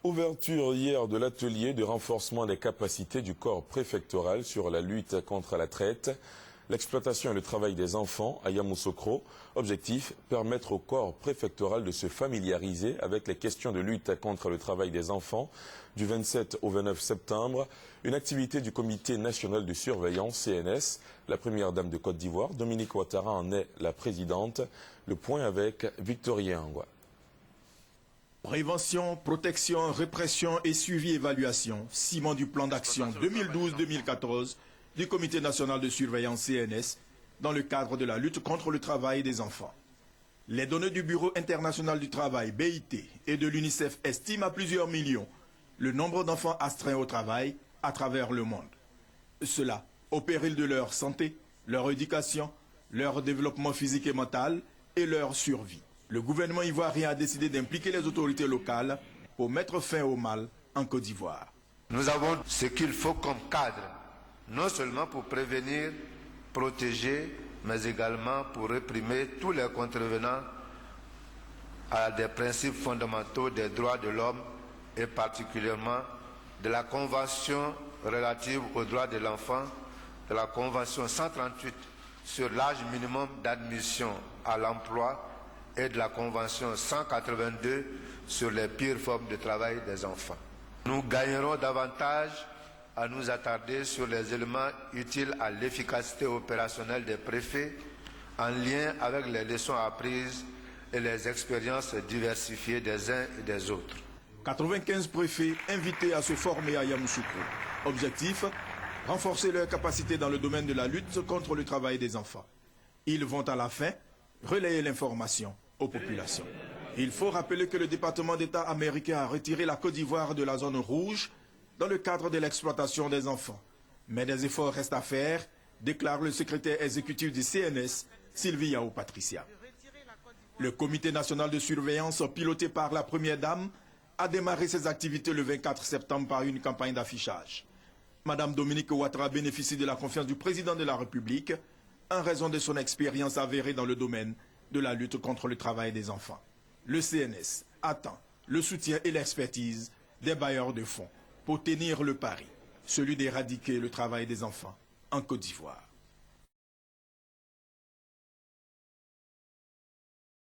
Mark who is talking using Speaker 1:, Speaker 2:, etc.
Speaker 1: Ouverture hier de l'atelier de renforcement des capacités du corps préfectoral sur la lutte contre la traite, l'exploitation et le travail des enfants à Yamoussoukro. Objectif, permettre au corps préfectoral de se familiariser avec les questions de lutte contre le travail des enfants du 27 au 29 septembre. Une activité du Comité national de surveillance CNS. La première dame de Côte d'Ivoire, Dominique Ouattara, en est la présidente. Le point avec Victorien Angwa.
Speaker 2: Prévention, protection, répression et suivi-évaluation, ciment du plan d'action 2012-2014 du Comité national de surveillance CNS dans le cadre de la lutte contre le travail des enfants. Les données du Bureau international du travail, BIT, et de l'UNICEF estiment à plusieurs millions le nombre d'enfants astreints au travail à travers le monde. Cela au péril de leur santé, leur éducation, leur développement physique et mental et leur survie. Le gouvernement ivoirien a décidé d'impliquer les autorités locales pour mettre fin au mal en Côte d'Ivoire.
Speaker 3: Nous avons ce qu'il faut comme cadre, non seulement pour prévenir, protéger, mais également pour réprimer tous les contrevenants à des principes fondamentaux des droits de l'homme et particulièrement de la Convention relative aux droits de l'enfant, de la Convention 138 sur l'âge minimum d'admission à l'emploi et de la Convention 182 sur les pires formes de travail des enfants. Nous gagnerons davantage à nous attarder sur les éléments utiles à l'efficacité opérationnelle des préfets en lien avec les leçons apprises et les expériences diversifiées des uns et des autres.
Speaker 2: 95 préfets invités à se former à Yamoussoukro. Objectif, renforcer leurs capacités dans le domaine de la lutte contre le travail des enfants. Ils vont à la fin relayer l'information aux populations. Il faut rappeler que le département d'État américain a retiré la Côte d'Ivoire de la zone rouge dans le cadre de l'exploitation des enfants. Mais des efforts restent à faire, déclare le secrétaire exécutif du CNS, Sylvie Yao Patricia. Le Comité national de surveillance, piloté par la Première Dame, a démarré ses activités le 24 septembre par une campagne d'affichage. Madame Dominique Ouattara bénéficie de la confiance du président de la République en raison de son expérience avérée dans le domaine de la lutte contre le travail des enfants. Le CNS attend le soutien et l'expertise des bailleurs de fonds pour tenir le pari, celui d'éradiquer le travail des enfants en Côte d'Ivoire.